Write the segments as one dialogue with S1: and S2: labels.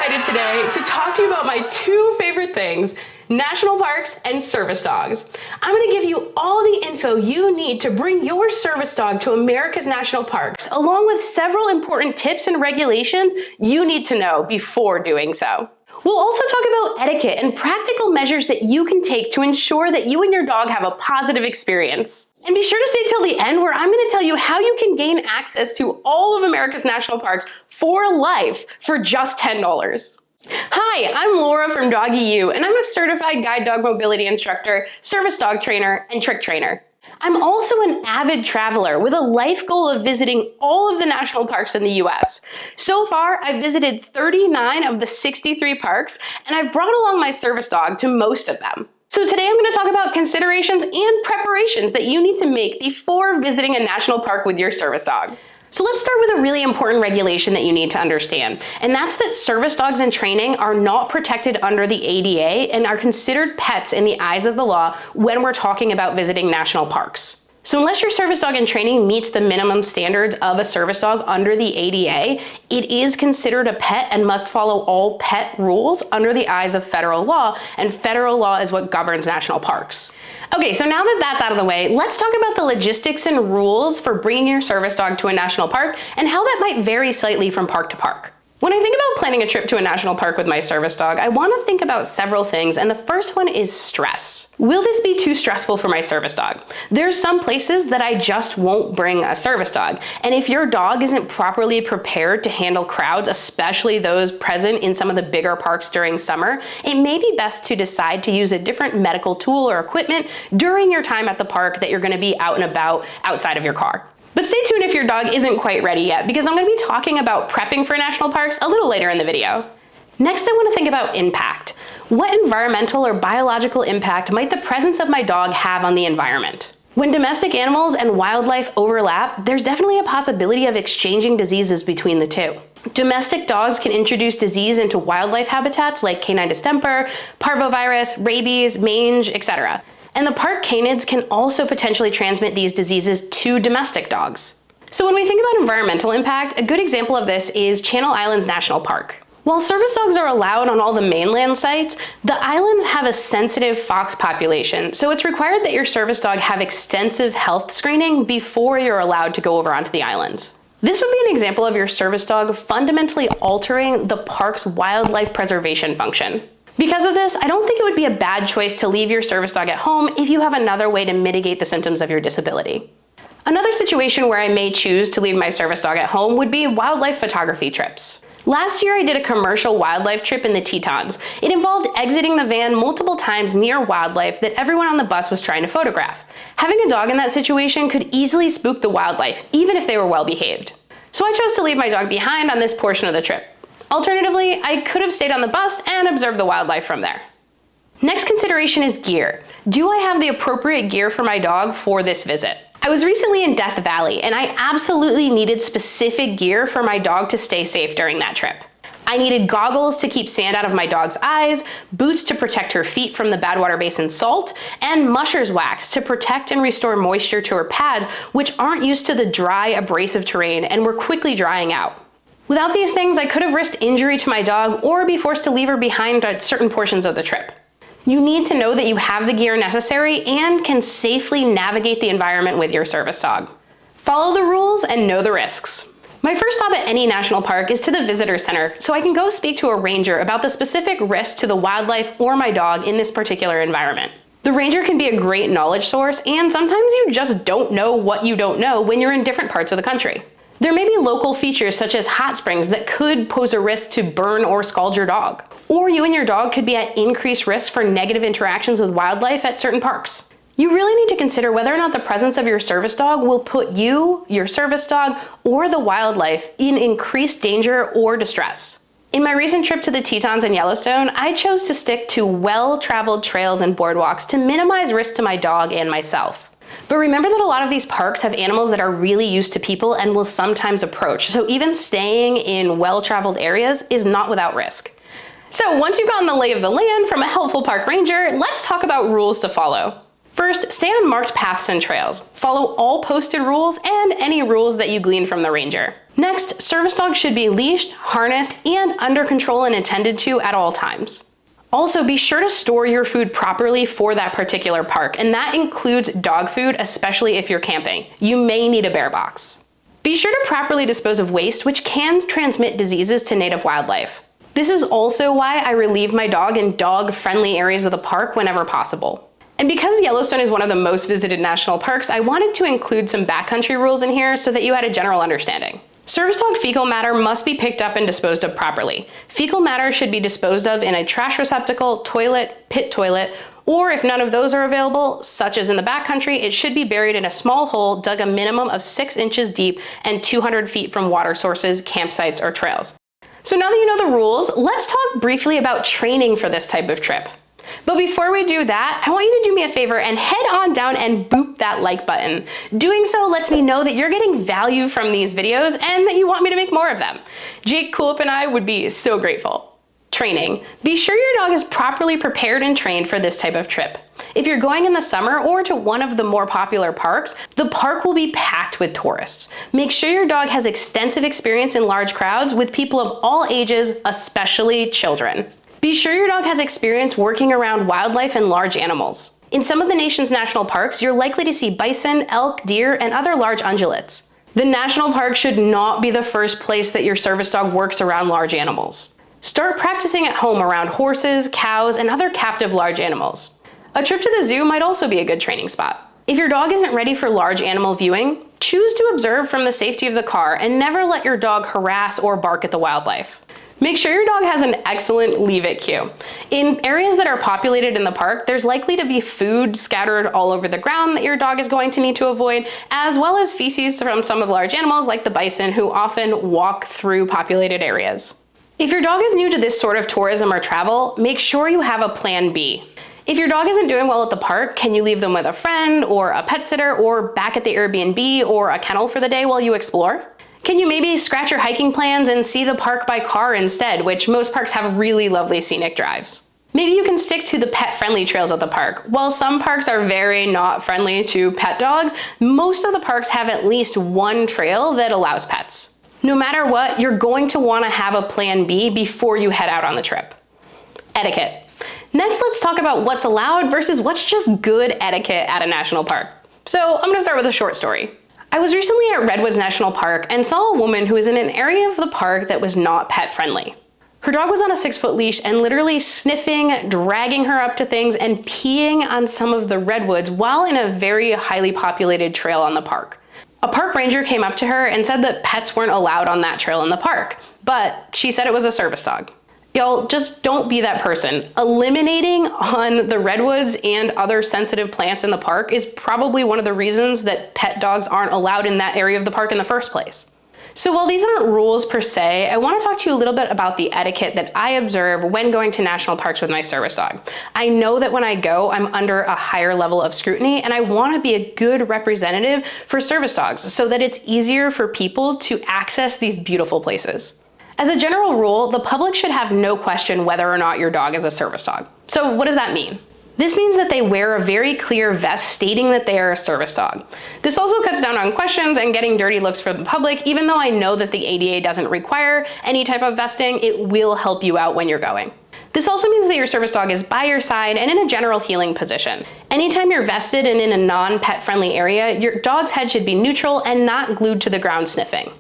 S1: excited today to talk to you about my two favorite things, national parks and service dogs. I'm going to give you all the info you need to bring your service dog to America's national parks, along with several important tips and regulations you need to know before doing so. We'll also talk about etiquette and practical measures that you can take to ensure that you and your dog have a positive experience. And be sure to stay till the end, where I'm going to tell you how you can gain access to all of America's national parks for life for just $10. Hi, I'm Laura from Doggy U, and I'm a certified guide dog mobility instructor, service dog trainer, and trick trainer. I'm also an avid traveler with a life goal of visiting all of the national parks in the US. So far, I've visited 39 of the 63 parks, and I've brought along my service dog to most of them. So today I'm going to talk about considerations and preparations that you need to make before visiting a national park with your service dog. So let's start with a really important regulation that you need to understand, and that's that service dogs in training are not protected under the ADA and are considered pets in the eyes of the law when we're talking about visiting national parks. So unless your service dog in training meets the minimum standards of a service dog under the ADA, it is considered a pet and must follow all pet rules under the eyes of federal law, and federal law is what governs national parks. Okay, so now that that's out of the way, let's talk about the logistics and rules for bringing your service dog to a national park and how that might vary slightly from park to park. When I think about planning a trip to a national park with my service dog, I want to think about several things, and the first one is stress. Will this be too stressful for my service dog? There's some places that I just won't bring a service dog, and if your dog isn't properly prepared to handle crowds, especially those present in some of the bigger parks during summer, it may be best to decide to use a different medical tool or equipment during your time at the park that you're going to be out and about outside of your car. But stay tuned if your dog isn't quite ready yet, because I'm going to be talking about prepping for national parks a little later in the video. Next, I want to think about impact. What environmental or biological impact might the presence of my dog have on the environment? When domestic animals and wildlife overlap, there's definitely a possibility of exchanging diseases between the two. Domestic dogs can introduce disease into wildlife habitats like canine distemper, parvovirus, rabies, mange, etc. And the park canids can also potentially transmit these diseases to domestic dogs. So when we think about environmental impact, a good example of this is Channel Islands National Park. While service dogs are allowed on all the mainland sites, the islands have a sensitive fox population, so it's required that your service dog have extensive health screening before you're allowed to go over onto the islands. This would be an example of your service dog fundamentally altering the park's wildlife preservation function. Because of this, I don't think it would be a bad choice to leave your service dog at home if you have another way to mitigate the symptoms of your disability. Another situation where I may choose to leave my service dog at home would be wildlife photography trips. Last year, I did a commercial wildlife trip in the Tetons. It involved exiting the van multiple times near wildlife that everyone on the bus was trying to photograph. Having a dog in that situation could easily spook the wildlife, even if they were well behaved. So I chose to leave my dog behind on this portion of the trip. Alternatively, I could have stayed on the bus and observed the wildlife from there. Next consideration is gear. Do I have the appropriate gear for my dog for this visit? I was recently in Death Valley, and I absolutely needed specific gear for my dog to stay safe during that trip. I needed goggles to keep sand out of my dog's eyes, boots to protect her feet from the Badwater Basin salt, and musher's wax to protect and restore moisture to her pads, which aren't used to the dry, abrasive terrain and were quickly drying out. Without these things, I could have risked injury to my dog or be forced to leave her behind at certain portions of the trip. You need to know that you have the gear necessary and can safely navigate the environment with your service dog. Follow the rules and know the risks. My first stop at any national park is to the visitor center, so I can go speak to a ranger about the specific risks to the wildlife or my dog in this particular environment. The ranger can be a great knowledge source, and sometimes you just don't know what you don't know when you're in different parts of the country. There may be local features such as hot springs that could pose a risk to burn or scald your dog. Or you and your dog could be at increased risk for negative interactions with wildlife at certain parks. You really need to consider whether or not the presence of your service dog will put you, your service dog, or the wildlife in increased danger or distress. In my recent trip to the Tetons and Yellowstone, I chose to stick to well-traveled trails and boardwalks to minimize risk to my dog and myself. But remember that a lot of these parks have animals that are really used to people and will sometimes approach, so even staying in well-traveled areas is not without risk. So once you've gotten the lay of the land from a helpful park ranger, let's talk about rules to follow. First, stay on marked paths and trails. Follow all posted rules and any rules that you glean from the ranger. Next, service dogs should be leashed, harnessed, and under control and attended to at all times. Also, be sure to store your food properly for that particular park, and that includes dog food, especially if you're camping. You may need a bear box. Be sure to properly dispose of waste, which can transmit diseases to native wildlife. This is also why I relieve my dog in dog-friendly areas of the park whenever possible. And because Yellowstone is one of the most visited national parks, I wanted to include some backcountry rules in here so that you had a general understanding. Service dog fecal matter must be picked up and disposed of properly. Fecal matter should be disposed of in a trash receptacle, toilet, pit toilet, or if none of those are available, such as in the backcountry, it should be buried in a small hole dug a minimum of 6 inches deep and 200 feet from water sources, campsites, or trails. So now that you know the rules, let's talk briefly about training for this type of trip. But before we do that, I want you to do me a favor and head on down and boop that like button. Doing so lets me know that you're getting value from these videos and that you want me to make more of them. Jake Coolip and I would be so grateful. Training. Be sure your dog is properly prepared and trained for this type of trip. If you're going in the summer or to one of the more popular parks, the park will be packed with tourists. Make sure your dog has extensive experience in large crowds with people of all ages, especially children. Be sure your dog has experience working around wildlife and large animals. In some of the nation's national parks, you're likely to see bison, elk, deer, and other large ungulates. The national park should not be the first place that your service dog works around large animals. Start practicing at home around horses, cows, and other captive large animals. A trip to the zoo might also be a good training spot. If your dog isn't ready for large animal viewing, choose to observe from the safety of the car and never let your dog harass or bark at the wildlife. Make sure your dog has an excellent leave-it cue. In areas that are populated in the park, there's likely to be food scattered all over the ground that your dog is going to need to avoid, as well as feces from some of the large animals like the bison who often walk through populated areas. If your dog is new to this sort of tourism or travel, make sure you have a plan B. If your dog isn't doing well at the park, can you leave them with a friend or a pet sitter or back at the Airbnb or a kennel for the day while you explore? Can you maybe scratch your hiking plans and see the park by car instead, which most parks have really lovely scenic drives? Maybe you can stick to the pet-friendly trails at the park. While some parks are very not friendly to pet dogs, most of the parks have at least one trail that allows pets. No matter what, you're going to want to have a plan B before you head out on the trip. Etiquette. Next, let's talk about what's allowed versus what's just good etiquette at a national park. So I'm going to start with a short story. I was recently at Redwoods National Park and saw a woman who was in an area of the park that was not pet friendly. Her dog was on a 6-foot leash and literally sniffing, dragging her up to things, and peeing on some of the redwoods while in a very highly populated trail on the park. A park ranger came up to her and said that pets weren't allowed on that trail in the park, but she said it was a service dog. Y'all, just don't be that person. Eliminating on the redwoods and other sensitive plants in the park is probably one of the reasons that pet dogs aren't allowed in that area of the park in the first place. So while these aren't rules per se, I want to talk to you a little bit about the etiquette that I observe when going to national parks with my service dog. I know that when I go, I'm under a higher level of scrutiny, and I want to be a good representative for service dogs so that it's easier for people to access these beautiful places. As a general rule, the public should have no question whether or not your dog is a service dog. So what does that mean? This means that they wear a very clear vest stating that they are a service dog. This also cuts down on questions and getting dirty looks for the public. Even though I know that the ADA doesn't require any type of vesting, it will help you out when you're going. This also means that your service dog is by your side and in a general heeling position. Anytime you're vested and in a non-pet friendly area, your dog's head should be neutral and not glued to the ground sniffing.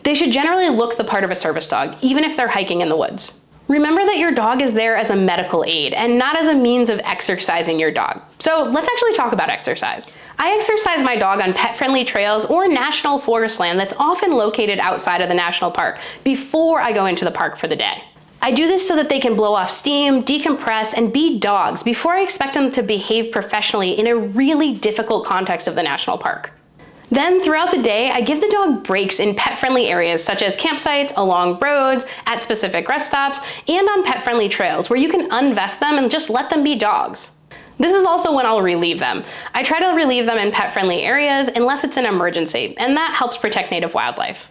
S1: They should generally look the part of a service dog, even if they're hiking in the woods. Remember that your dog is there as a medical aid and not as a means of exercising your dog. So let's actually talk about exercise. I exercise my dog on pet-friendly trails or national forest land that's often located outside of the national park before I go into the park for the day. I do this so that they can blow off steam, decompress, and be dogs before I expect them to behave professionally in a really difficult context of the national park. Then throughout the day, I give the dog breaks in pet-friendly areas such as campsites, along roads, at specific rest stops, and on pet-friendly trails where you can unvest them and just let them be dogs. This is also when I'll relieve them. I try to relieve them in pet-friendly areas unless it's an emergency, and that helps protect native wildlife.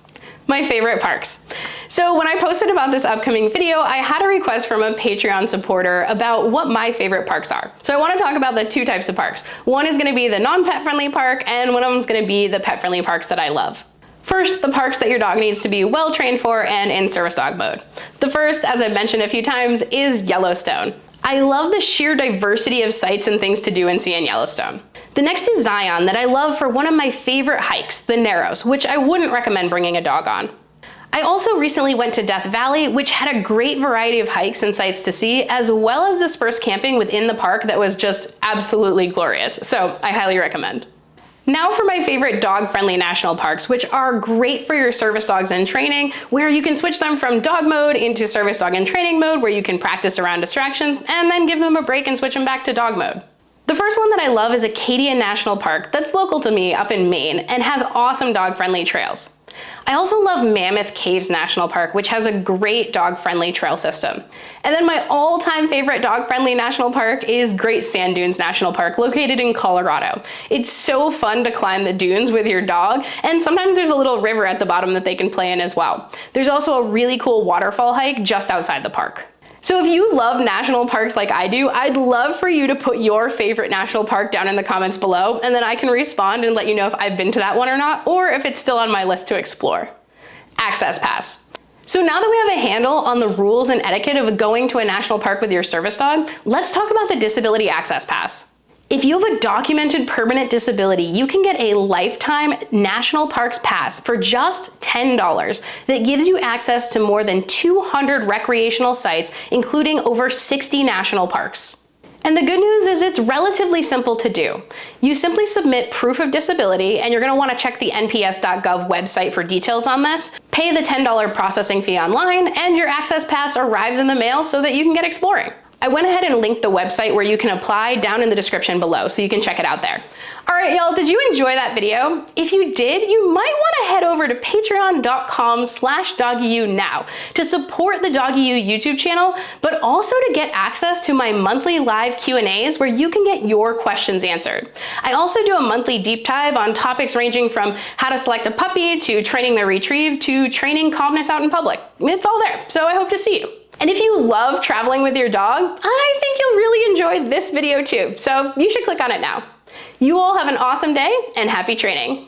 S1: My favorite parks. So when I posted about this upcoming video, I had a request from a Patreon supporter about what my favorite parks are. So I want to talk about the two types of parks. One is going to be the non-pet friendly park, and one of them is going to be the pet friendly parks that I love. First, the parks that your dog needs to be well trained for and in service dog mode. The first, as I've mentioned a few times, is Yellowstone. I love the sheer diversity of sights and things to do and see in Yellowstone. The next is Zion, that I love for one of my favorite hikes, the Narrows, which I wouldn't recommend bringing a dog on. I also recently went to Death Valley, which had a great variety of hikes and sights to see, as well as dispersed camping within the park that was just absolutely glorious, so I highly recommend. Now for my favorite dog-friendly national parks, which are great for your service dogs in training, where you can switch them from dog mode into service dog in training mode, where you can practice around distractions, and then give them a break and switch them back to dog mode. The first one that I love is Acadia National Park, that's local to me up in Maine and has awesome dog-friendly trails. I also love Mammoth Caves National Park, which has a great dog-friendly trail system. And then my all-time favorite dog-friendly national park is Great Sand Dunes National Park, located in Colorado. It's so fun to climb the dunes with your dog, and sometimes there's a little river at the bottom that they can play in as well. There's also a really cool waterfall hike just outside the park. So if you love national parks like I do, I'd love for you to put your favorite national park down in the comments below, and then I can respond and let you know if I've been to that one or not, or if it's still on my list to explore. Access Pass. So now that we have a handle on the rules and etiquette of going to a national park with your service dog, let's talk about the Disability Access Pass. If you have a documented permanent disability, you can get a lifetime National Parks Pass for just $10 that gives you access to more than 200 recreational sites, including over 60 national parks. And the good news is it's relatively simple to do. You simply submit proof of disability, and you're going to want to check the nps.gov website for details on this, pay the $10 processing fee online, and your Access Pass arrives in the mail so that you can get exploring. I went ahead and linked the website where you can apply down in the description below, so you can check it out there. All right, y'all, did you enjoy that video? If you did, you might want to head over to patreon.com/doggyu now to support the Doggyu YouTube channel, but also to get access to my monthly live Q&As where you can get your questions answered. I also do a monthly deep dive on topics ranging from how to select a puppy to training their retrieve to training calmness out in public. It's all there, so I hope to see you. And if you love traveling with your dog, I think you'll really enjoy this video too, so you should click on it now. You all have an awesome day and happy training.